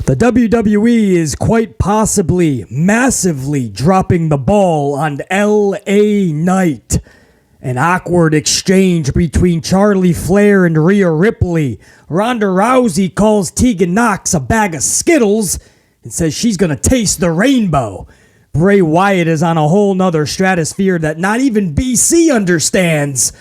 The WWE is quite possibly massively dropping the ball on LA Knight. An awkward exchange between Charlie Flair and Rhea Ripley. Ronda Rousey calls Tegan Knox a bag of Skittles and says she's gonna taste the rainbow. Bray Wyatt is on a whole nother stratosphere that not even BC understands.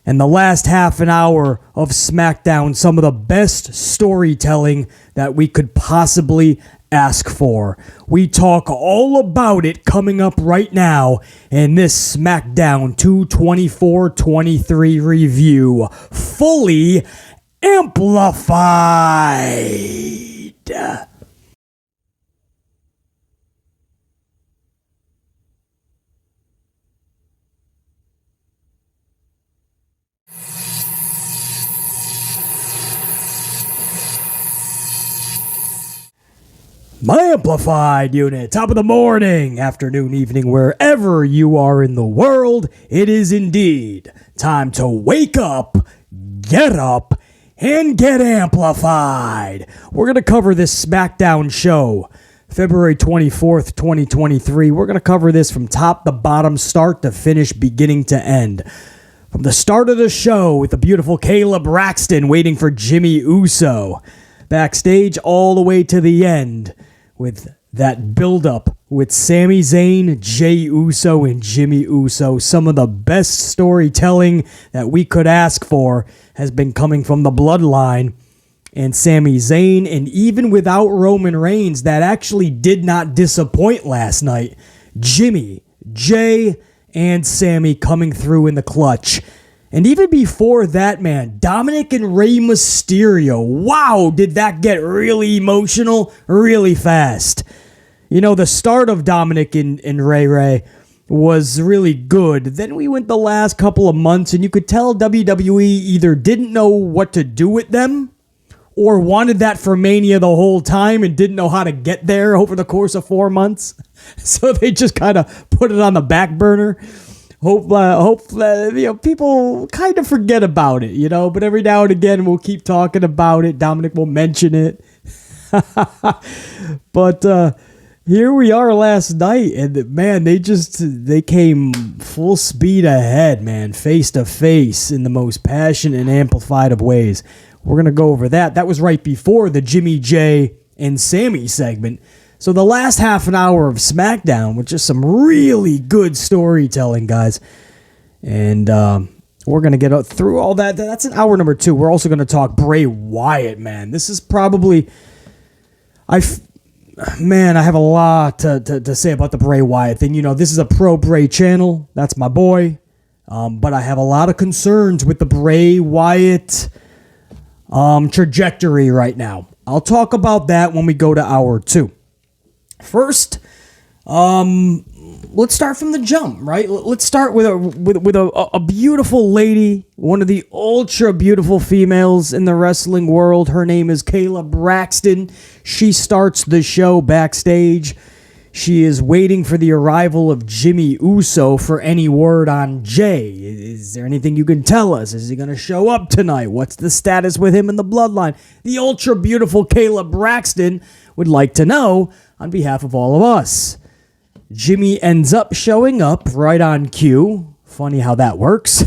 And the last half an hour of SmackDown, some of the best storytelling that we could possibly ask for. We talk all about it coming up right now in this SmackDown 224-23 review, fully amplified. My amplified unit, top of the morning, afternoon, evening, wherever you are in the world, it is indeed time to wake up, get up, and get amplified. We're going to cover this SmackDown show, February 24th, 2023. We're going to cover this from top to bottom, start to finish, beginning to end. From the start of the show with the beautiful Kayla Braxton waiting for Jimmy Uso. Backstage all the way to the end with that build-up with Sami Zayn, Jey Uso, and Jimmy Uso. Some of the best storytelling that we could ask for has been coming from the Bloodline and Sami Zayn. And even without Roman Reigns, that actually did not disappoint last night. Jimmy, Jey, and Sami coming through in the clutch. And even before that, man, Dominik and Rey Mysterio. Wow, did that get really emotional really fast. You know, the start of Dominik and Rey was really good. Then we went the last couple of months, and you could tell WWE either didn't know what to do with them or wanted that for Mania the whole time and didn't know how to get there over the course of 4 months. So they just kind of put it on the back burner. Hope people kind of forget about it, but every now and again we'll keep talking about it. Dominik will mention it. But here we are last night, and man, they came full speed ahead, man, face to face in the most passionate and amplified of ways. We're going to go over that. That was right before the Jimmy, Jey, and Sami segment. So the last half an hour of SmackDown with just some really good storytelling, guys. And we're going to get through all that. That's an hour number 2. We're also going to talk Bray Wyatt, man. This is probably... I have a lot to say about the Bray Wyatt thing. This is a pro-Bray channel. That's my boy. But I have a lot of concerns with the Bray Wyatt trajectory right now. I'll talk about that when we go to hour 2. First, let's start from the jump, right? Let's start with a beautiful lady, one of the ultra beautiful females in the wrestling world. Her name is Kayla Braxton. She starts the show backstage. She is waiting for the arrival of Jimmy Uso for any word on Jey. Is there anything you can tell us? Is he going to show up tonight? What's the status with him in the Bloodline? The ultra beautiful Kayla Braxton would like to know on behalf of all of us. Jimmy ends up showing up right on cue. Funny how that works.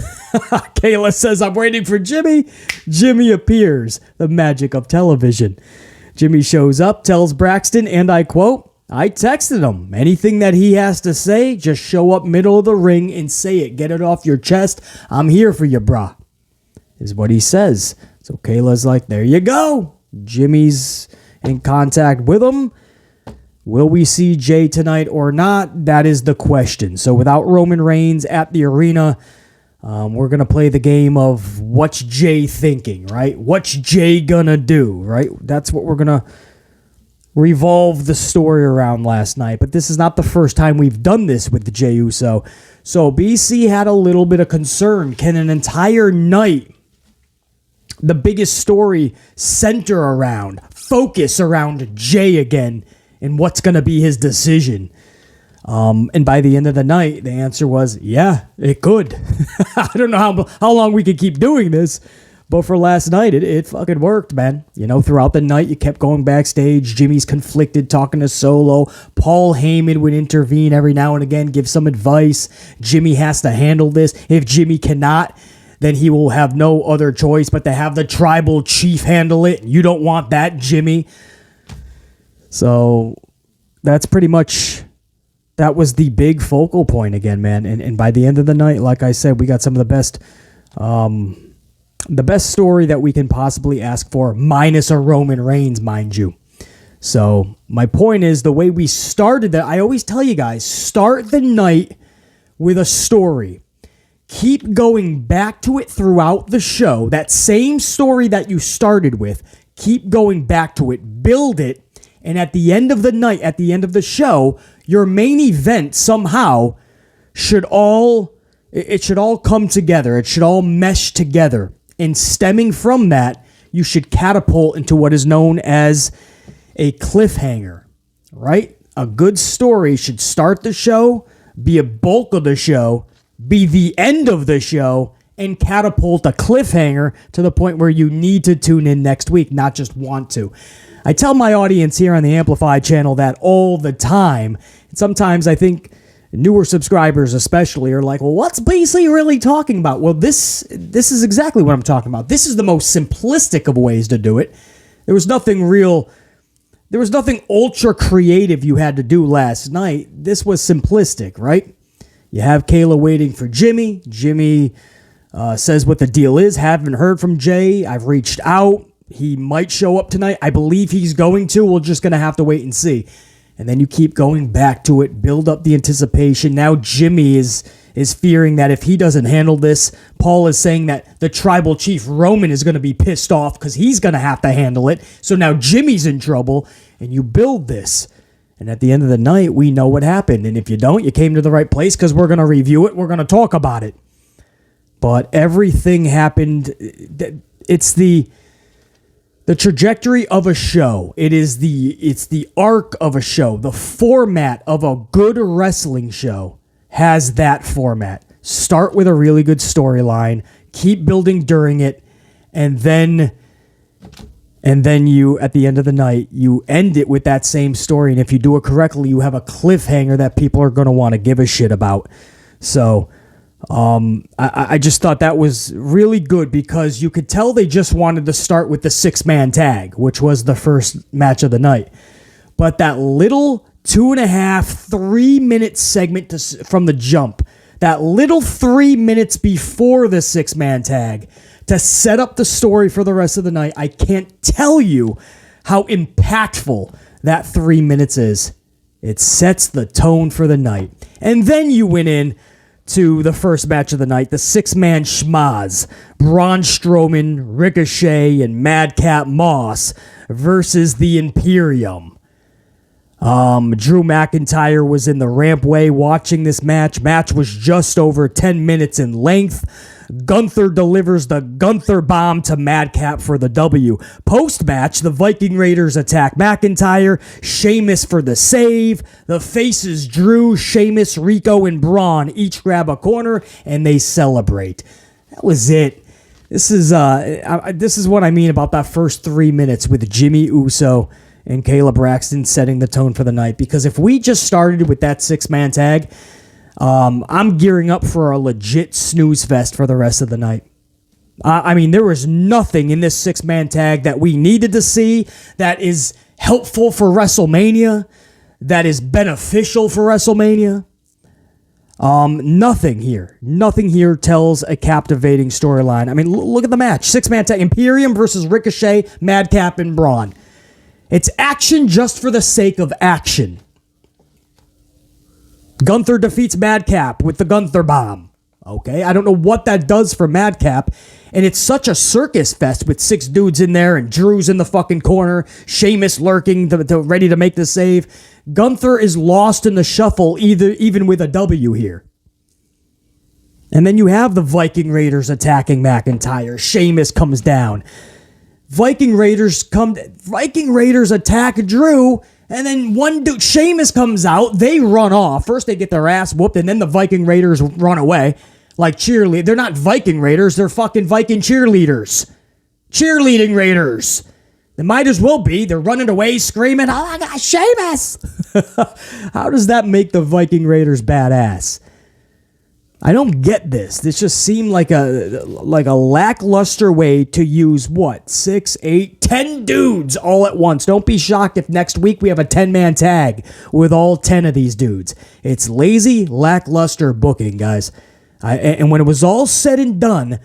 Kayla says, "I'm waiting for Jimmy." Jimmy appears. The magic of television. Jimmy shows up, tells Braxton, and I quote, "I texted him. Anything that he has to say, just show up middle of the ring and say it. Get it off your chest. I'm here for you, brah," is what he says. So Kayla's like, there you go. Jimmy's in contact with him. Will we see Jey tonight or not? That is the question. So without Roman Reigns at the arena, we're going to play the game of what's Jey thinking, right? What's Jey going to do, right? That's what we're going to revolve the story around last night. But this is not the first time we've done this with the Jey Uso. So BC had a little bit of concern. Can an entire night, the biggest story, focus around Jey again and what's going to be his decision? And by the end of the night, the answer was, yeah, it could. I don't know how long we could keep doing this, But for last night, it fucking worked, man. You know, throughout the night, you kept going backstage. Jimmy's conflicted, talking to Solo. Paul Heyman would intervene every now and again, give some advice. Jimmy has to handle this. If Jimmy cannot, then he will have no other choice but to have the tribal chief handle it. You don't want that, Jimmy. So that's pretty much, that was the big focal point again, man. And by the end of the night, like I said, we got some of the best story that we can possibly ask for, minus a Roman Reigns, mind you. So my point is, the way we started that, I always tell you guys, start the night with a story. Keep going back to it throughout the show. That same story that you started with, keep going back to it, build it, and at the end of the night, at the end of the show, your main event somehow should all come together. It should all mesh together. And stemming from that, you should catapult into what is known as a cliffhanger, right? A good story should start the show, be a bulk of the show, be the end of the show, and catapult a cliffhanger to the point where you need to tune in next week, not just want to. I tell my audience here on the Amplified channel that all the time. And sometimes I think newer subscribers especially are like, well, what's Beasley really talking about? Well, this is exactly what I'm talking about. This is the most simplistic of ways to do it. There was nothing ultra creative you had to do last night. This was simplistic, right? You have Kayla waiting for Jimmy. Jimmy says what the deal is. Haven't heard from Jay. I've reached out. He might show up tonight. I believe he's going to. We're just going to have to wait and see. And then you keep going back to it, build up the anticipation. Now Jimmy is fearing that if he doesn't handle this, Paul is saying that the tribal chief Roman is going to be pissed off because he's going to have to handle it. So now Jimmy's in trouble, and you build this. And at the end of the night, we know what happened. And if you don't, you came to the right place because we're going to review it. We're going to talk about it. But everything happened. It's the trajectory of a show. It's the arc of a show. The format of a good wrestling show has that format. Start with a really good storyline, keep building during it, and then you, at the end of the night, you end it with that same story. And if you do it correctly, you have a cliffhanger that people are going to want to give a shit about. So I just thought that was really good because you could tell they just wanted to start with the 6-man tag, which was the first match of the night. But that little 2.5, 3-minute segment from the jump, that little 3 minutes before the 6-man tag to set up the story for the rest of the night, I can't tell you how impactful that 3 minutes is. It sets the tone for the night. And then you went in to the first match of the night, the 6-man schmaz, Braun Strowman, Ricochet, and Madcap Moss versus the Imperium. Drew McIntyre was in the rampway watching this match. Match was just over 10 minutes in length. Gunther delivers the Gunther bomb to Madcap for the W. Post-match, the Viking Raiders attack McIntyre. Sheamus for the save. The faces Drew, Sheamus, Rico, and Braun each grab a corner, and they celebrate. That was it. This is what I mean about that first 3 minutes with Jimmy Uso and Kayla Braxton setting the tone for the night. Because if we just started with that 6-man tag, I'm gearing up for a legit snooze fest for the rest of the night. I mean, there was nothing in this 6-man tag that we needed to see that is helpful for WrestleMania, that is beneficial for WrestleMania. Nothing here tells a captivating storyline. I mean, look at the match. 6-man tag, Imperium versus Ricochet, Madcap, and Braun. It's action just for the sake of action. Gunther defeats Madcap with the Gunther bomb. Okay, I don't know what that does for Madcap. And it's such a circus fest with 6 dudes in there and Drew's in the fucking corner. Sheamus lurking, ready to make the save. Gunther is lost in the shuffle even with a W here. And then you have the Viking Raiders attacking McIntyre. Sheamus comes down. Viking Raiders attack Drew. And then one dude, Sheamus comes out. They run off. First they get their ass whooped, and then the Viking Raiders run away. Like cheerlead. They're not Viking Raiders. They're fucking Viking cheerleaders. Cheerleading Raiders. They might as well be. They're running away screaming, oh my God, Sheamus. How does that make the Viking Raiders badass? I don't get this. This just seemed like a lackluster way to use, 6, 8, 10 dudes all at once. Don't be shocked if next week we have a 10-man tag with all 10 of these dudes. It's lazy, lackluster booking, guys. And when it was all said and done,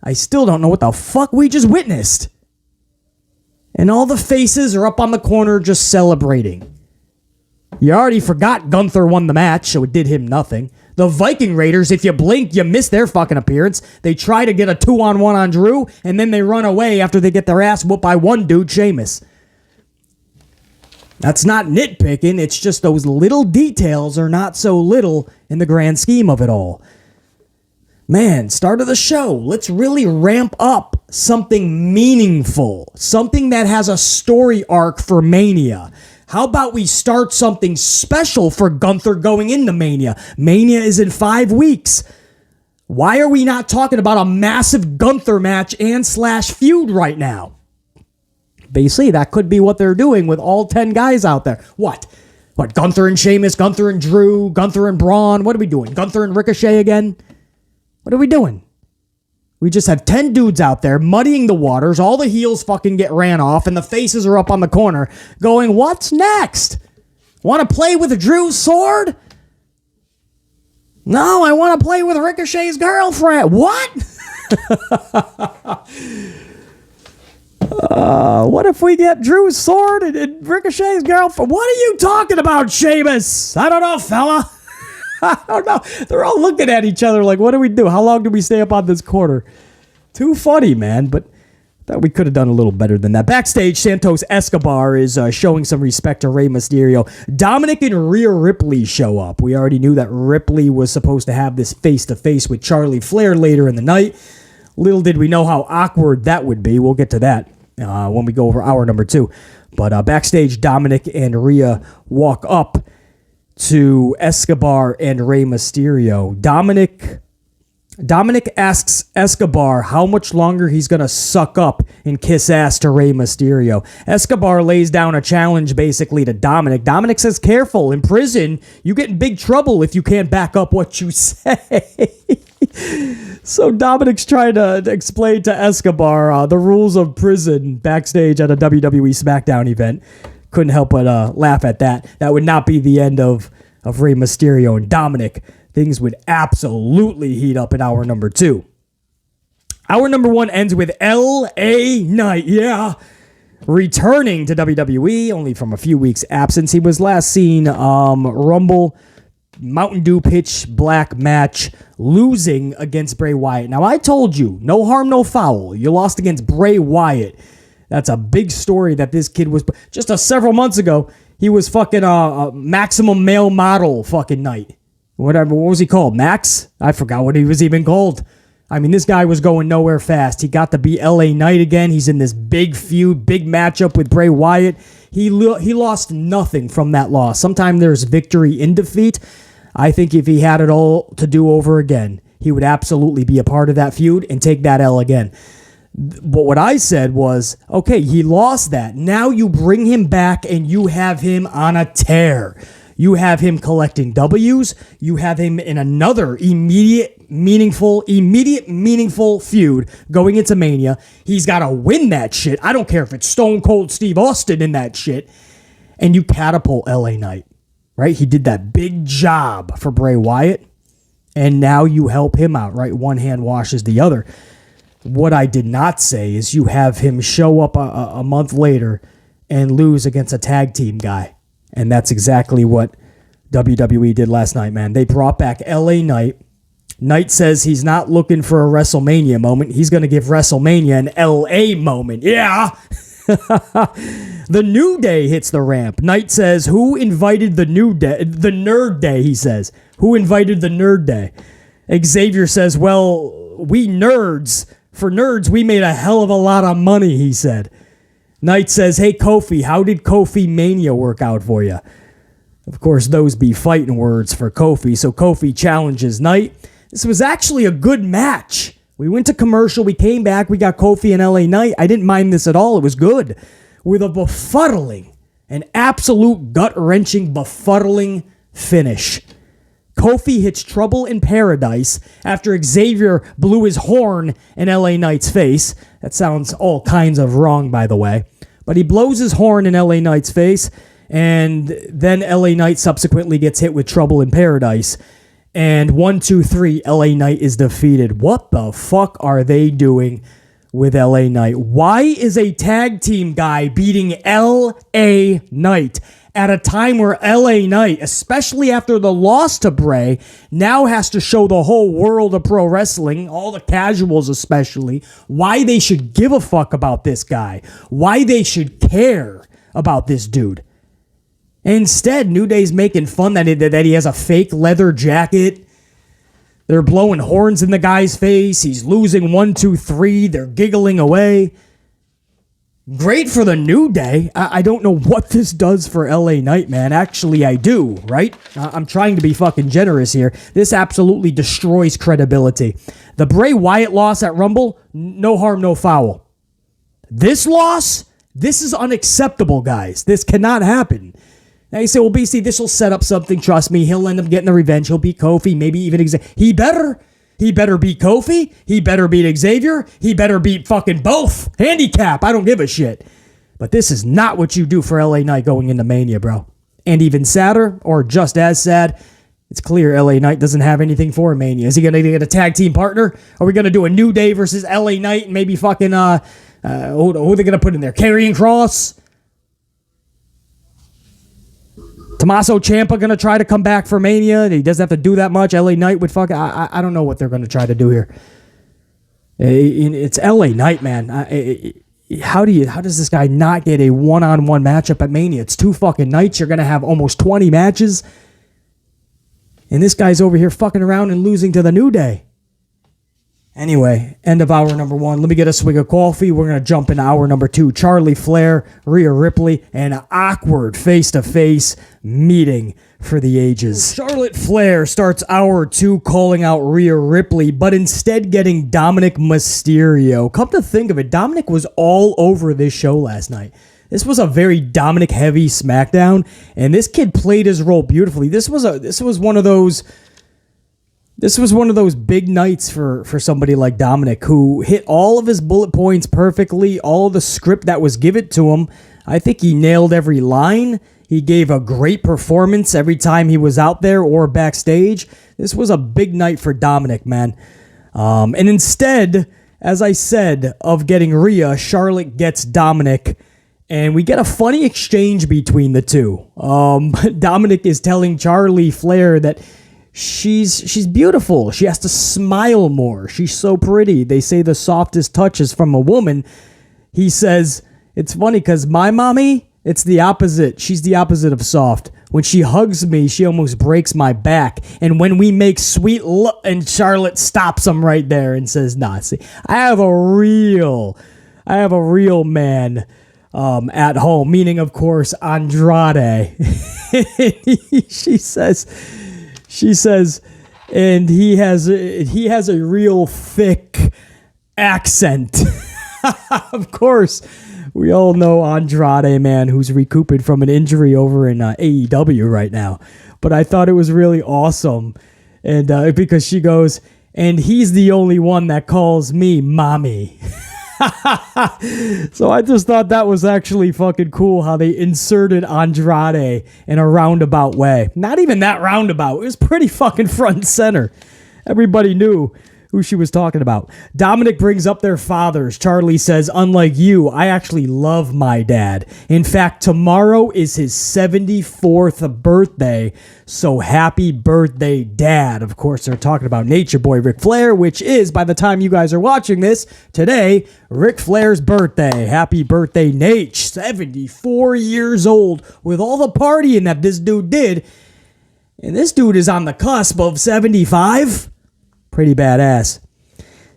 I still don't know what the fuck we just witnessed. And all the faces are up on the corner just celebrating. You already forgot Gunther won the match, so it did him nothing. The Viking Raiders, if you blink, you miss their fucking appearance. They try to get a 2-on-1 on Drew, and then they run away after they get their ass whooped by one dude, Sheamus. That's not nitpicking, it's just those little details are not so little in the grand scheme of it all. Man, start of the show, let's really ramp up something meaningful, something that has a story arc for Mania. How about we start something special for Gunther going into Mania? Mania is in 5 weeks. Why are we not talking about a massive Gunther match and / feud right now? Basically, that could be what they're doing with all 10 guys out there. What, Gunther and Sheamus, Gunther and Drew, Gunther and Braun? What are we doing? Gunther and Ricochet again? What are we doing? We just have 10 dudes out there muddying the waters. All the heels fucking get ran off, and the faces are up on the corner going, what's next? Want to play with Drew's sword? No, I want to play with Ricochet's girlfriend. What? What if we get Drew's sword and Ricochet's girlfriend? What are you talking about, Sheamus? I don't know, fella. I don't know. They're all looking at each other like, what do we do? How long do we stay up on this corner? Too funny, man. But thought we could have done a little better than that. Backstage, Santos Escobar is showing some respect to Rey Mysterio. Dominik and Rhea Ripley show up. We already knew that Ripley was supposed to have this face-to-face with Charlotte Flair later in the night. Little did we know how awkward that would be. We'll get to that when we go over hour number 2. But backstage, Dominik and Rhea walk up to Escobar and Rey Mysterio. Dominik asks Escobar how much longer he's going to suck up and kiss ass to Rey Mysterio. Escobar lays down a challenge basically to Dominik. Dominik says, careful, in prison, you get in big trouble if you can't back up what you say. So Dominik's trying to explain to Escobar the rules of prison backstage at a WWE SmackDown event. Couldn't help but laugh at that. That would not be the end of Rey Mysterio and Dominik. Things would absolutely heat up in hour number 2. Hour number 1 ends with LA Knight. Yeah. Returning to WWE, only from a few weeks' absence. He was last seen Rumble, Mountain Dew pitch black match, losing against Bray Wyatt. Now, I told you, no harm, no foul. You lost against Bray Wyatt. That's a big story that this kid was... Just several months ago, he was fucking a maximum male model fucking night. Whatever, what was he called? Max? I forgot what he was even called. I mean, this guy was going nowhere fast. He got to be LA Knight again. He's in this big feud, big matchup with Bray Wyatt. He lost nothing from that loss. Sometimes there's victory in defeat. I think if he had it all to do over again, he would absolutely be a part of that feud and take that L again. But what I said was, okay, he lost that. Now you bring him back and you have him on a tear. You have him collecting W's. You have him in another immediate meaningful feud going into Mania. He's got to win that shit. I don't care if it's Stone Cold Steve Austin in that shit. And you catapult LA Knight, right? He did that big job for Bray Wyatt. And now you help him out, right? One hand washes the other. What I did not say is you have him show up a month later and lose against a tag team guy. And that's exactly what WWE did last night, man. They brought back LA Knight. Knight says he's not looking for a WrestleMania moment. He's going to give WrestleMania an LA moment. Yeah. The New Day hits the ramp. Knight says, who invited the Nerd Day, he says. Who invited the Nerd Day? Xavier says, well, we nerds. For nerds, we made a hell of a lot of money, he said. Knight says, hey, Kofi, how did Kofi Mania work out for you? Of course, those be fighting words for Kofi. So Kofi challenges Knight. This was actually a good match. We went to commercial, we came back, we got Kofi and LA Knight. I didn't mind this at all. It was good. With a befuddling, an absolute gut-wrenching, befuddling finish. Kofi hits Trouble in Paradise after Xavier blew his horn in LA Knight's face. That sounds all kinds of wrong, by the way. But he blows his horn in LA Knight's face, and then LA Knight subsequently gets hit with Trouble in Paradise. And 1, 2, 3, LA Knight is defeated. What the fuck are they doing with LA Knight? Why is a tag team guy beating LA Knight at a time where LA Knight, especially after the loss to Bray, now has to show the whole world of pro wrestling, all the casuals especially, why they should give a fuck about this guy, why they should care about this dude? Instead, New Day's making fun that he has a fake leather jacket. They're blowing horns in the guy's face. He's losing 1, 2, 3. They're giggling away. Great for the New Day. I don't know what this does for LA Knight, man. Actually, I do, right? I'm trying to be fucking generous here. This absolutely destroys credibility. The Bray Wyatt loss at Rumble, no harm, no foul. This loss, this is unacceptable, guys. This cannot happen. Now you say, well, BC, this will set up something. Trust me, he'll end up getting the revenge. He'll beat Kofi, maybe even Xavier. He better beat Kofi. He better beat Xavier. He better beat fucking both. Handicap. I don't give a shit. But this is not what you do for LA Knight going into Mania, bro. And even sadder, or just as sad, it's clear LA Knight doesn't have anything for Mania. Is he going to get a tag team partner? Are we going to do a New Day versus LA Knight and maybe fucking, who are they going to put in there? Karrion Kross? Tommaso Ciampa going to try to come back for Mania. He doesn't have to do that much. LA Knight would fuck. I don't know what they're going to try to do here. It's LA Knight, man. How does this guy not get a one-on-one matchup at Mania? It's 2 fucking nights. You're going to have almost 20 matches. And this guy's over here fucking around and losing to the New Day. Anyway, end of hour number 1. Let me get a swig of coffee. We're going to jump into hour number 2. Charlie Flair, Rhea Ripley, an awkward face-to-face meeting for the ages. Charlotte Flair starts hour 2 calling out Rhea Ripley, but instead getting Dominik Mysterio. Come to think of it, Dominik was all over this show last night. This was a very Dominik-heavy SmackDown, and this kid played his role beautifully. This was one of those big nights for somebody like Dominik, who hit all of his bullet points perfectly, all the script that was given to him. I think he nailed every line. He gave a great performance every time he was out there or backstage. This was a big night for Dominik, man. And instead, as I said, of getting Rhea, Charlotte gets Dominik, and we get a funny exchange between the two. Dominik is telling Charlie Flair that she's beautiful. She has to smile more. She's so pretty. They say the softest touch is from a woman. He says, it's funny because my mommy, it's the opposite. She's the opposite of soft. When she hugs me, she almost breaks my back. And when we make sweet love, and Charlotte stops him right there and says, nah, see, I have a real man at home, meaning, of course, Andrade. She says, and he has a real thick accent. Of course, we all know Andrade, man, who's recouping from an injury over in AEW right now. But I thought it was really awesome, and because she goes, and he's the only one that calls me mommy. So I just thought that was actually fucking cool how they inserted Andrade in a roundabout way. Not even that roundabout. It was pretty fucking front and center. Everybody knew who she was talking about. Dominik brings up their fathers. Charlie says, unlike you, I actually love my dad. In fact, tomorrow is his 74th birthday, so happy birthday, Dad. Of course, they're talking about Nature Boy Ric Flair, which is, by the time you guys are watching this, today, Ric Flair's birthday. Happy birthday, Nate. 74 years old, with all the partying that this dude did. And this dude is on the cusp of 75. Pretty badass.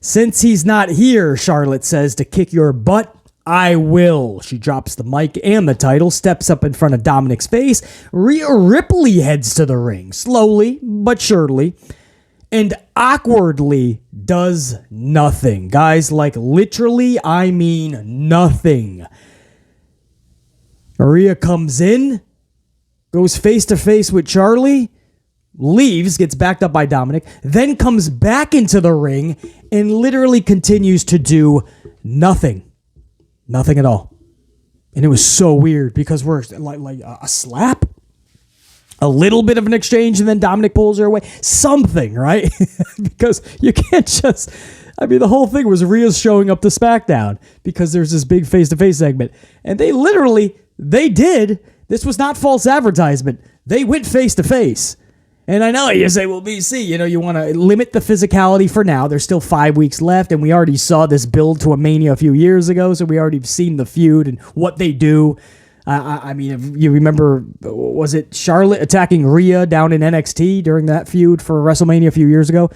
Since he's not here, Charlotte says, to kick your butt, I will. She drops the mic and the title, steps up in front of Dominik's face. Rhea Ripley heads to the ring, slowly but surely. and awkwardly does nothing. Guys, like literally, I mean nothing. Rhea comes in, goes face to face with Charlie, leaves, gets backed up by Dominik, then comes back into the ring and literally continues to do nothing. Nothing at all. And it was so weird because we're like a slap, a little bit of an exchange, and then Dominik pulls her away. Something, right? Because you can't just... I mean, the whole thing was Rhea's showing up to SmackDown because there's this big face-to-face segment. And they did. This was not false advertisement. They went face-to-face. And I know you say, well, BC, you want to limit the physicality for now. There's still 5 weeks left, and we already saw this build to a Mania a few years ago, so we already seen the feud and what they do. I mean, if you remember, was it Charlotte attacking Rhea down in NXT during that feud for WrestleMania a few years ago?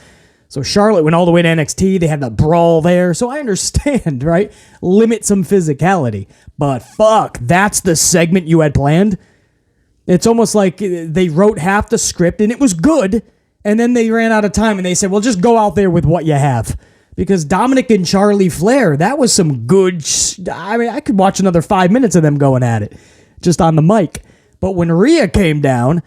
So Charlotte went all the way to NXT. They had the brawl there. So I understand, right? Limit some physicality. But fuck, that's the segment you had planned? It's almost like they wrote half the script and it was good, and then they ran out of time and they said, well, just go out there with what you have. Because Dominik and Charlie Flair, that was some good... I mean, I could watch another 5 minutes of them going at it, just on the mic. But when Rhea came down,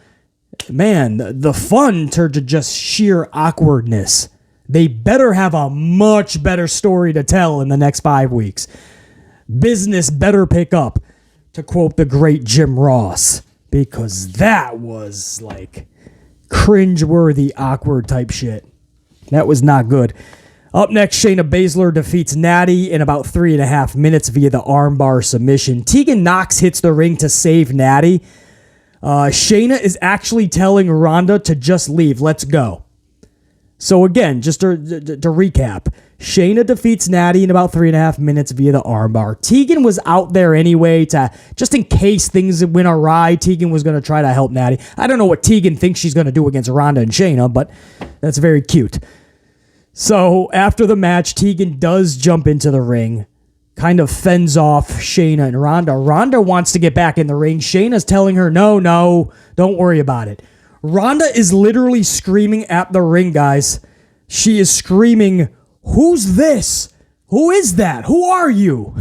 man, the fun turned to just sheer awkwardness. They better have a much better story to tell in the next 5 weeks. Business better pick up, to quote the great Jim Ross. Because that was like cringe-worthy, awkward type shit. That was not good. Up next, Shayna Baszler defeats Natty in about 3.5 minutes via the armbar submission. Tegan Nox hits the ring to save Natty. Shayna is actually telling Ronda to just leave. Let's go. So again, just to recap, Shayna defeats Natty in about 3.5 minutes via the armbar. Tegan was out there anyway to, just in case things went awry, Tegan was going to try to help Natty. I don't know what Tegan thinks she's going to do against Ronda and Shayna, but that's very cute. So after the match, Tegan does jump into the ring, kind of fends off Shayna and Ronda. Ronda wants to get back in the ring. Shayna's telling her, no, don't worry about it. Ronda is literally screaming at the ring, guys. She is screaming, who's this? Who is that? Who are you?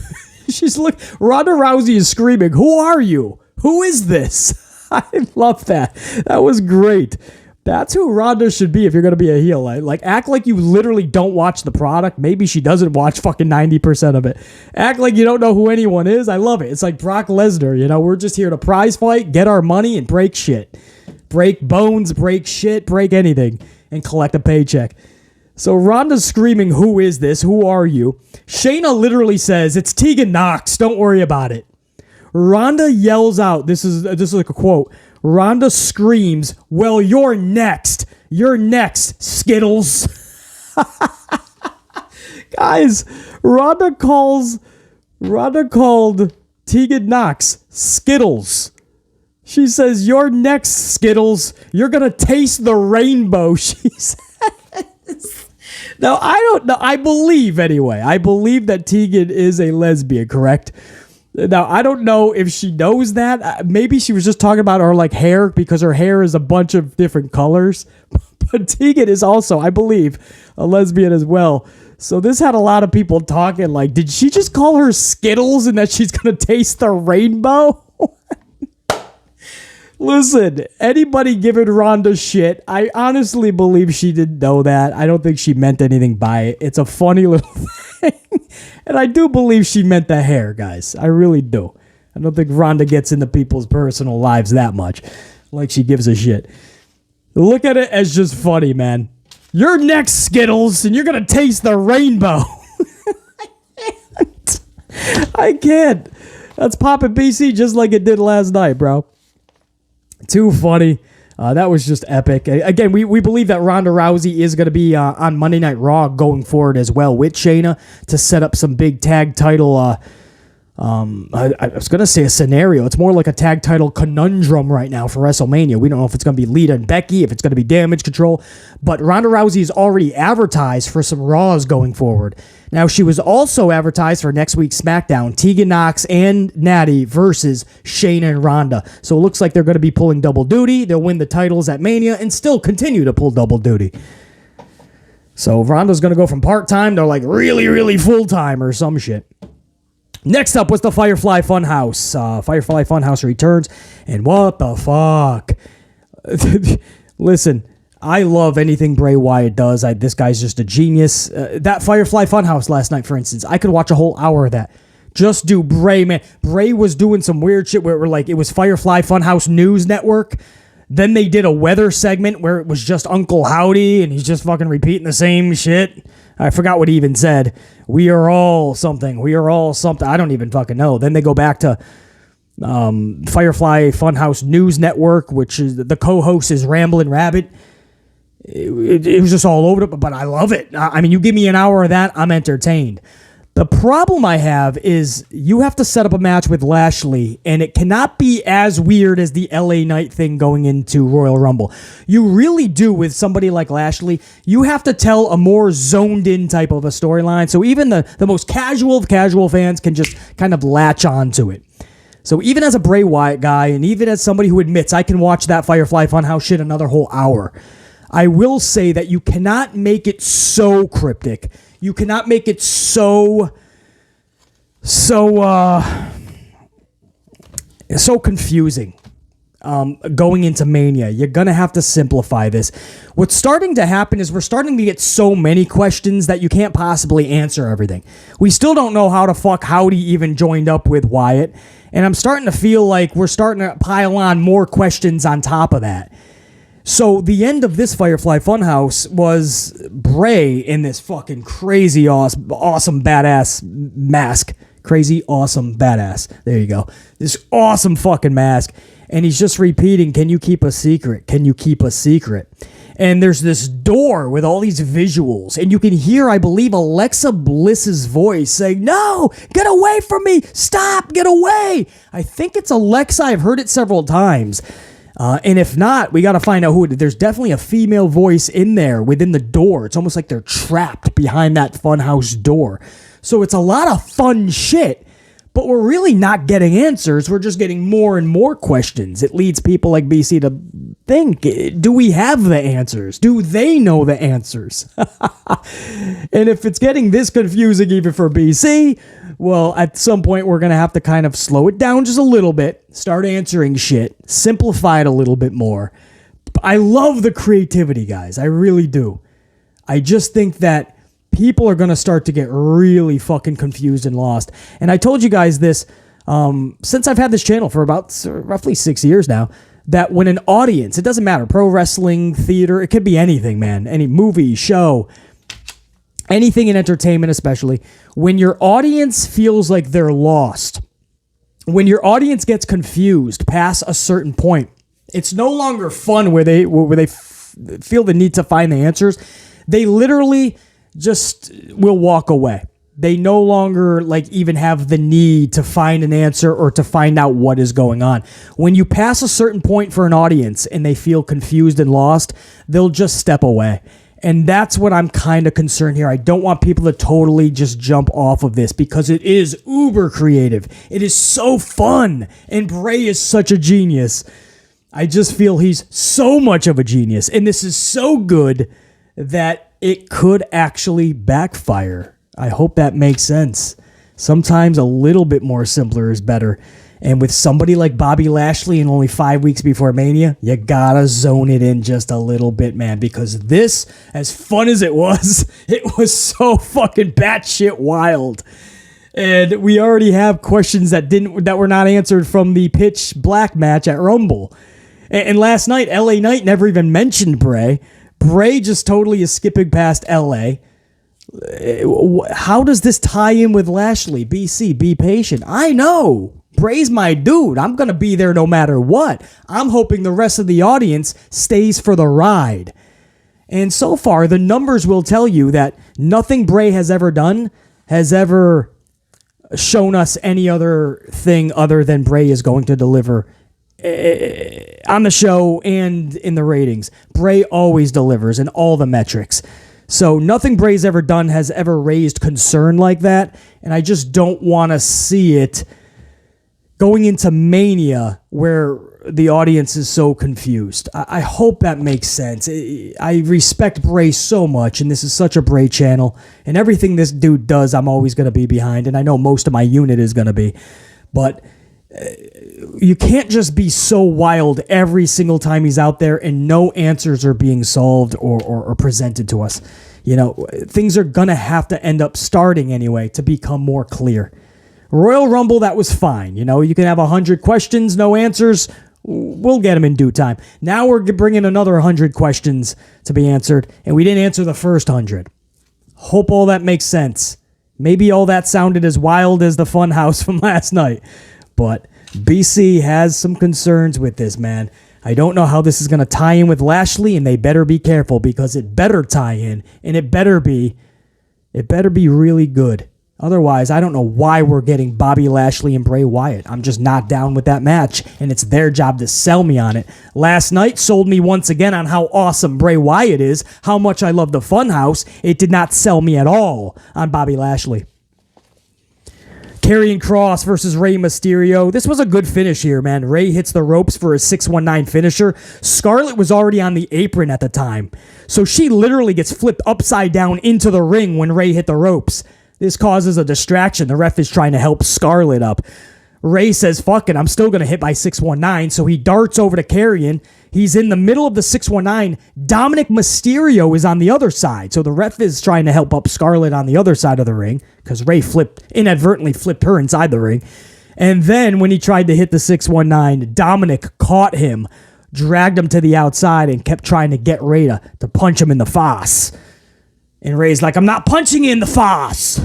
Ronda Rousey is screaming, who are you? Who is this? I love that. That was great. That's who Ronda should be if you're going to be a heel. Like, act like you literally don't watch the product. Maybe she doesn't watch fucking 90% of it. Act like you don't know who anyone is. I love it. It's like Brock Lesnar, we're just here to prize fight, get our money, and break shit. Break bones, break shit, break anything, and collect a paycheck. So Ronda's screaming, who is this? Who are you? Shayna literally says, it's Tegan Nox. Don't worry about it. Ronda yells out, this is like a quote. Ronda screams, well, you're next. You're next, Skittles. Guys, Ronda called Tegan Nox Skittles. She says, you're next, Skittles. You're going to taste the rainbow, she says. Now, I don't know. I believe that Tegan is a lesbian, correct? Now, I don't know if she knows that. Maybe she was just talking about her hair because her hair is a bunch of different colors. But Tegan is also, I believe, a lesbian as well. So this had a lot of people talking did she just call her Skittles and that she's going to taste the rainbow? Listen, anybody giving Ronda shit, I honestly believe she didn't know that. I don't think she meant anything by it. It's a funny little thing. And I do believe she meant the hair, guys. I really do. I don't think Ronda gets into people's personal lives that much. Like she gives a shit. Look at it as just funny, man. You're next, Skittles, and you're going to taste the rainbow. I can't. That's popping BC just like it did last night, bro. Too funny. That was just epic. Again, we believe that Ronda Rousey is going to be on Monday Night Raw going forward as well with Shayna to set up some big tag title. I was going to say a scenario. It's more like a tag title conundrum right now for WrestleMania. We don't know if it's going to be Lita and Becky, if it's going to be Damage Control. But Ronda Rousey is already advertised for some Raws going forward. Now, she was also advertised for next week's SmackDown, Tegan Nox and Natty versus Shayna and Ronda. So it looks like they're going to be pulling double duty. They'll win the titles at Mania and still continue to pull double duty. So Ronda's going to go from part-time to like really, really full-time or some shit. Next up was the Firefly Funhouse. Firefly Funhouse returns, and what the fuck? Listen, I love anything Bray Wyatt does. This guy's just a genius. That Firefly Funhouse last night, for instance, I could watch a whole hour of that. Just do Bray, man. Bray was doing some weird shit where it was Firefly Funhouse News Network. Then they did a weather segment where it was just Uncle Howdy, and he's just fucking repeating the same shit. I forgot what he even said. We are all something. We are all something. I don't even fucking know. Then they go back to Firefly Funhouse News Network, which is the co-host is Ramblin' Rabbit. It was just all over it, but I love it. I mean, you give me an hour of that, I'm entertained. The problem I have is you have to set up a match with Lashley, and it cannot be as weird as the LA Knight thing going into Royal Rumble. You really do with somebody like Lashley. You have to tell a more zoned-in type of a storyline, so even the most casual of casual fans can just kind of latch on to it. So even as a Bray Wyatt guy, and even as somebody who admits I can watch that Firefly Funhouse shit another whole hour, I will say that you cannot make it so cryptic. You cannot make it so confusing going into Mania. You're going to have to simplify this. What's starting to happen is we're starting to get so many questions that you can't possibly answer everything. We still don't know how the fuck Howdy even joined up with Wyatt, and I'm starting to feel like we're starting to pile on more questions on top of that. So the end of this Firefly Funhouse was Bray in this fucking crazy awesome badass mask. Crazy awesome badass. There you go. This awesome fucking mask. And he's just repeating, can you keep a secret? Can you keep a secret? And there's this door with all these visuals. And you can hear, I believe, Alexa Bliss's voice saying, no, get away from me. Stop, get away. I think it's Alexa. I've heard it several times. And if not, we got to find out who it is. There's definitely a female voice in there within the door. It's almost like they're trapped behind that funhouse door. So it's a lot of fun shit, but we're really not getting answers. We're just getting more and more questions. It leads people like BC to think, do we have the answers? Do they know the answers? And if it's getting this confusing even for BC, well, at some point we're going to have to kind of slow it down just a little bit, start answering shit, simplify it a little bit more. I love the creativity, guys. I really do. I just think that people are going to start to get really fucking confused and lost. And I told you guys this since I've had this channel for about roughly 6 years now, that when an audience, it doesn't matter, pro wrestling, theater, it could be anything, man, any movie, show, anything in entertainment especially, when your audience feels like they're lost, when your audience gets confused past a certain point, it's no longer fun where they feel the need to find the answers. They literally just will walk away. They no longer even have the need to find an answer or to find out what is going on. When you pass a certain point for an audience and they feel confused and lost, they'll just step away. And that's what I'm kind of concerned here. I don't want people to totally just jump off of this because it is uber creative. It is so fun. And Bray is such a genius. I just feel he's so much of a genius. And this is so good that it could actually backfire. I hope that makes sense. Sometimes a little bit more simpler is better. And with somebody like Bobby Lashley and only 5 weeks before Mania, you gotta zone it in just a little bit, man. Because this, as fun as it was so fucking batshit wild. And we already have questions that were not answered from the pitch black match at Rumble. And last night, LA Knight never even mentioned Bray. Bray just totally is skipping past LA. How does this tie in with Lashley? BC, be patient. I know. Bray's my dude. I'm going to be there no matter what. I'm hoping the rest of the audience stays for the ride. And so far, the numbers will tell you that nothing Bray has ever done has ever shown us any other thing other than Bray is going to deliver on the show and in the ratings. Bray always delivers in all the metrics. So nothing Bray's ever done has ever raised concern like that, and I just don't want to see it going into Mania where the audience is so confused. I hope that makes sense. I respect Bray so much, and this is such a Bray channel, and everything this dude does, I'm always going to be behind, and I know most of my unit is going to be, but you can't just be so wild every single time he's out there and no answers are being solved or presented to us. You know, things are going to have to end up starting anyway to become more clear. Royal Rumble, that was fine. You know, you can have 100 questions, no answers. We'll get them in due time. Now we're bringing another 100 questions to be answered, and we didn't answer the first 100. Hope all that makes sense. Maybe all that sounded as wild as the Funhouse from last night, but BC has some concerns with this, man. I don't know how this is going to tie in with Lashley, and they better be careful because it better tie in, and it better be really good. Otherwise, I don't know why we're getting Bobby Lashley and Bray Wyatt. I'm just not down with that match, and it's their job to sell me on it. Last night sold me once again on how awesome Bray Wyatt is, how much I love the Funhouse. It did not sell me at all on Bobby Lashley. Karrion Kross versus Rey Mysterio. This was a good finish here, man. Rey hits the ropes for a 619 finisher. Scarlett was already on the apron at the time, so she literally gets flipped upside down into the ring when Rey hit the ropes. This causes a distraction. The ref is trying to help Scarlett up. Rey says, fuck it, I'm still going to hit by 619, so he darts over to Karrion. He's in the middle of the 619. Dominik Mysterio is on the other side, so the ref is trying to help up Scarlett on the other side of the ring because Rey inadvertently flipped her inside the ring. And then when he tried to hit the 619, Dominik caught him, dragged him to the outside, and kept trying to get Rey to punch him in the face. And Rey's like, I'm not punching you in the face.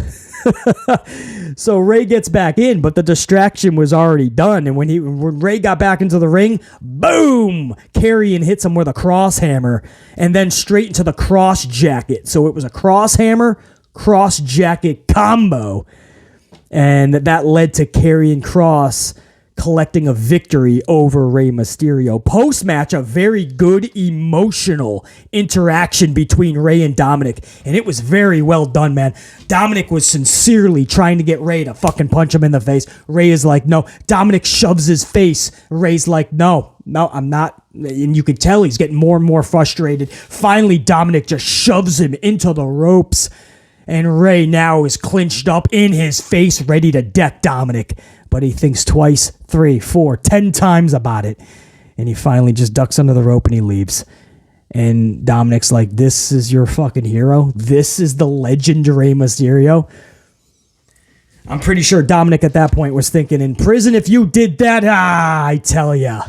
So Rey gets back in, but the distraction was already done. And when Rey got back into the ring, boom! Karrion hits him with a cross hammer and then straight into the cross jacket. So it was a cross hammer, cross jacket combo. And that led to Karrion Kross collecting a victory over Rey Mysterio. Post-match, a very good emotional interaction between Rey and Dominik, and it was very well done, man. Dominik was sincerely trying to get Rey to fucking punch him in the face. Rey is like, no. Dominik shoves his face. Rey's like, no, I'm not. And you could tell he's getting more and more frustrated. Finally, Dominik just shoves him into the ropes, and Rey now is clinched up in his face, ready to deck Dominik. But he thinks twice, 3, 4, 10 times about it. And he finally just ducks under the rope and he leaves. And Dominik's like, this is your fucking hero? This is the legend Rey Mysterio? I'm pretty sure Dominik at that point was thinking, in prison, if you did that, I tell ya.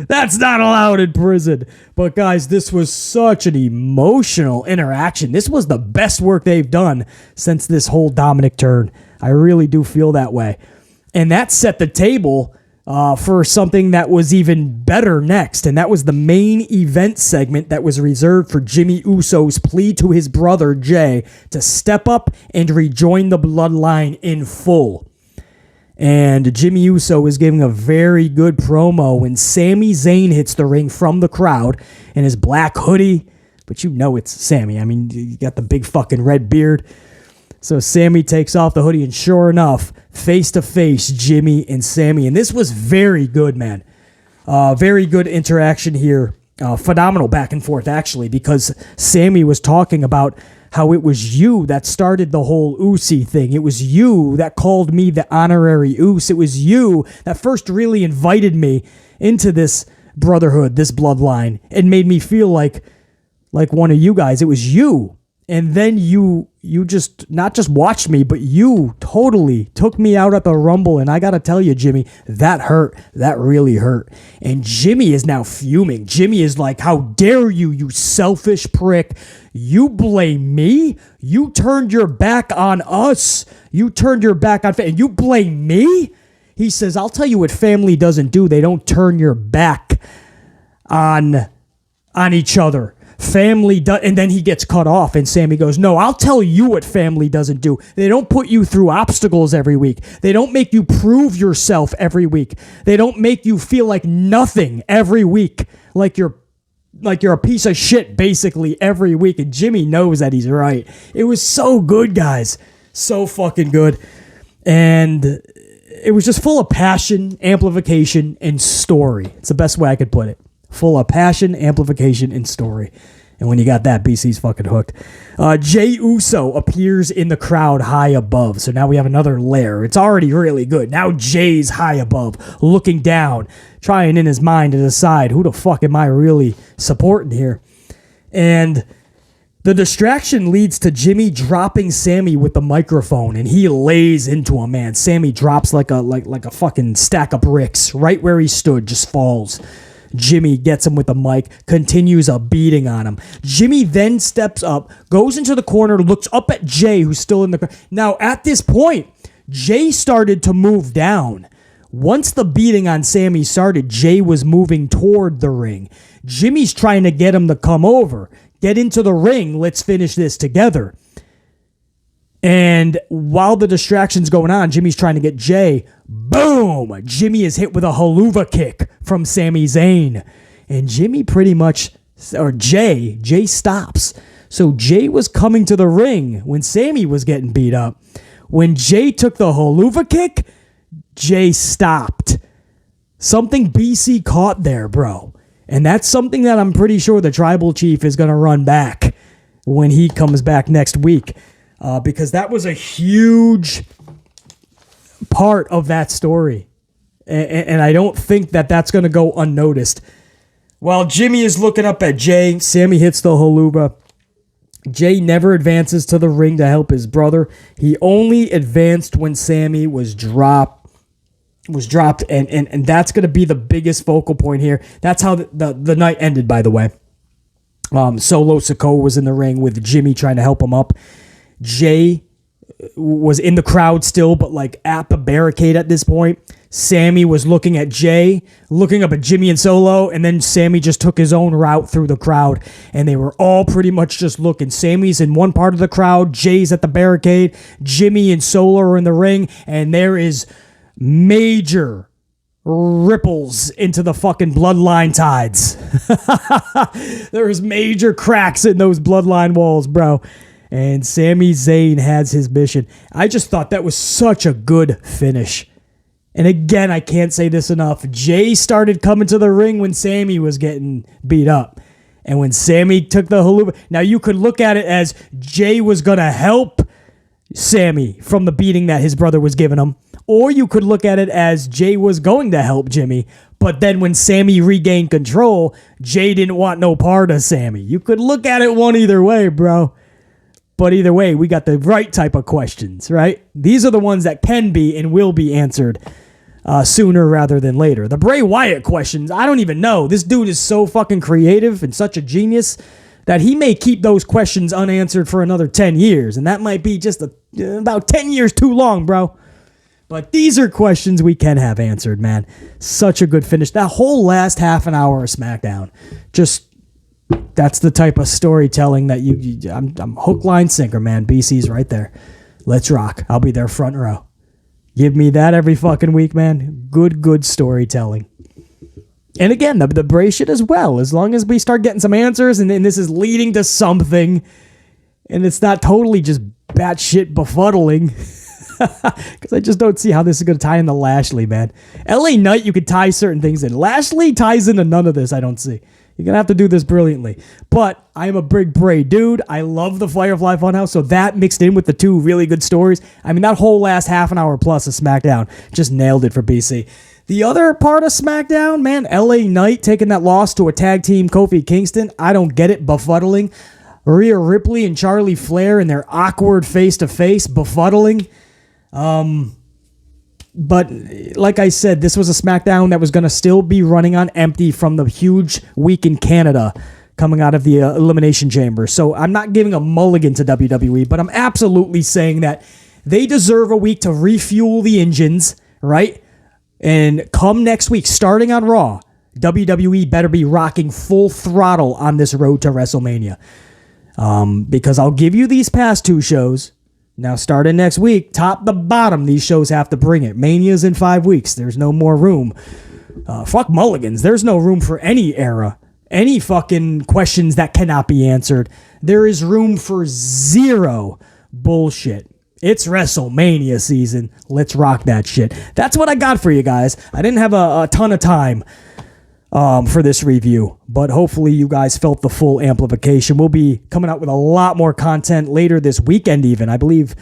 That's not allowed in prison. But guys, this was such an emotional interaction. This was the best work they've done since this whole Dominik turn. I really do feel that way. And that set the table for something that was even better next. And that was the main event segment that was reserved for Jimmy Uso's plea to his brother Jay to step up and rejoin the Bloodline in full. And Jimmy Uso is giving a very good promo when Sami Zayn hits the ring from the crowd in his black hoodie. But you know it's Sami. I mean, you got the big fucking red beard. So Sami takes off the hoodie, and sure enough, face-to-face, Jimmy and Sami. And this was very good, man. Very good interaction here. Phenomenal back and forth, actually, because Sami was talking about how it was you that started the whole Usi thing. It was you that called me the honorary Us. It was you that first really invited me into this brotherhood, this bloodline, and made me feel like one of you guys. It was you. And then you just not just watched me, but you totally took me out at the Rumble. And I got to tell you, Jimmy, that hurt. That really hurt. And Jimmy is now fuming. Jimmy is like, how dare you, you selfish prick. You blame me? You turned your back on us. You turned your back on and you blame me? He says, I'll tell you what family doesn't do. They don't turn your back on each other. Family does, and then he gets cut off, and Sami goes, no, I'll tell you what family doesn't do. They don't put you through obstacles every week. They don't make you prove yourself every week. They don't make you feel like nothing every week, like you're a piece of shit basically every week. And Jimmy knows that he's right. It was so good, guys. So fucking good. And it was just full of passion, amplification, and story. It's the best way I could put it. Full of passion, amplification, and story. And when you got that, BC's fucking hooked. Jey Uso appears in the crowd high above. So now we have another layer. It's already really good. Now Jay's high above, looking down, trying in his mind to decide who the fuck am I really supporting here. And the distraction leads to Jimmy dropping Sami with the microphone, and he lays into him, man. Sami drops like a fucking stack of bricks right where he stood, just falls. Jimmy gets him with the mic, continues a beating on him. Jimmy then steps up, goes into the corner, looks up at Jay, who's still in the crowd. Now, at this point, Jay started to move down. Once the beating on Sami started, Jay was moving toward the ring. Jimmy's trying to get him to come over. Get into the ring. Let's finish this together. And while the distraction's going on, Jimmy's trying to get Jay. Boom! Jimmy is hit with a haluva kick from Sami Zayn. And Jimmy Jay stops. So Jay was coming to the ring when Sami was getting beat up. When Jay took the haluva kick, Jay stopped. Something BC caught there, bro. And that's something that I'm pretty sure the Tribal Chief is going to run back when he comes back next week. Because that was a huge part of that story. And I don't think that that's going to go unnoticed. While Jimmy is looking up at Jay, Sami hits the haluva. Jay never advances to the ring to help his brother. He only advanced when Sami was dropped. And that's going to be the biggest focal point here. That's how the night ended, by the way. Solo Sikoa was in the ring with Jimmy trying to help him up. Jay was in the crowd still, but like at the barricade at this point. Sami was looking at Jay, looking up at Jimmy and Solo, and then Sami just took his own route through the crowd, and they were all pretty much just looking. Sami's in one part of the crowd, Jay's at the barricade, Jimmy and Solo are in the ring, and there is major ripples into the fucking bloodline tides. There's major cracks in those bloodline walls, bro. And Sami Zayn has his mission. I just thought that was such a good finish. And again, I can't say this enough. Jay started coming to the ring when Sami was getting beat up. And when Sami took the haluva... Now, you could look at it as Jay was going to help Sami from the beating that his brother was giving him. Or you could look at it as Jay was going to help Jimmy. But then when Sami regained control, Jay didn't want no part of Sami. You could look at it one either way, bro. But either way, we got the right type of questions, right? These are the ones that can be and will be answered sooner rather than later. The Bray Wyatt questions, I don't even know. This dude is so fucking creative and such a genius that he may keep those questions unanswered for another 10 years. And that might be just about 10 years too long, bro. But these are questions we can have answered, man. Such a good finish. That whole last half an hour of SmackDown, that's the type of storytelling that I'm hook, line, sinker, man. BC's right there. Let's rock. I'll be there front row. Give me that every fucking week, man. Good storytelling. And again, the Bray shit as well. As long as we start getting some answers and this is leading to something and it's not totally just batshit befuddling. Because I just don't see how this is going to tie into Lashley, man. LA Knight, you could tie certain things in. Lashley ties into none of this, I don't see. You're going to have to do this brilliantly. But I am a big Bray dude. I love the Firefly Funhouse. So that mixed in with the two really good stories. I mean, that whole last half an hour plus of SmackDown just nailed it for BC. The other part of SmackDown, man, LA Knight taking that loss to a tag team, Kofi Kingston. I don't get it. Befuddling. Rhea Ripley and Charlotte Flair in their awkward face-to-face. Befuddling. But like I said, this was a SmackDown that was going to still be running on empty from the huge week in Canada coming out of the Elimination Chamber. So I'm not giving a mulligan to WWE, but I'm absolutely saying that they deserve a week to refuel the engines, right? And come next week, starting on Raw, WWE better be rocking full throttle on this road to WrestleMania. Because I'll give you these past two shows. Now, starting next week, top to bottom, these shows have to bring it. Mania's in 5 weeks. There's no more room. Fuck mulligans. There's no room for any era. Any fucking questions that cannot be answered. There is room for zero bullshit. It's WrestleMania season. Let's rock that shit. That's what I got for you guys. I didn't have a ton of time for this review, but hopefully you guys felt the full amplification. We'll be coming out with a lot more content later this weekend even. I believe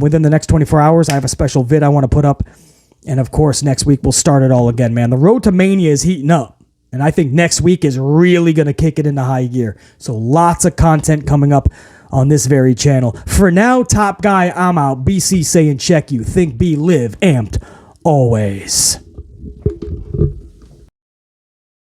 within the next 24 hours, I have a special vid I want to put up. And of course, next week we'll start it all again, man. The road to Mania is heating up. And I think next week is really going to kick it into high gear. So lots of content coming up on this very channel. For now, top guy, I'm out. BC saying check you. Think, be, live, amped, always.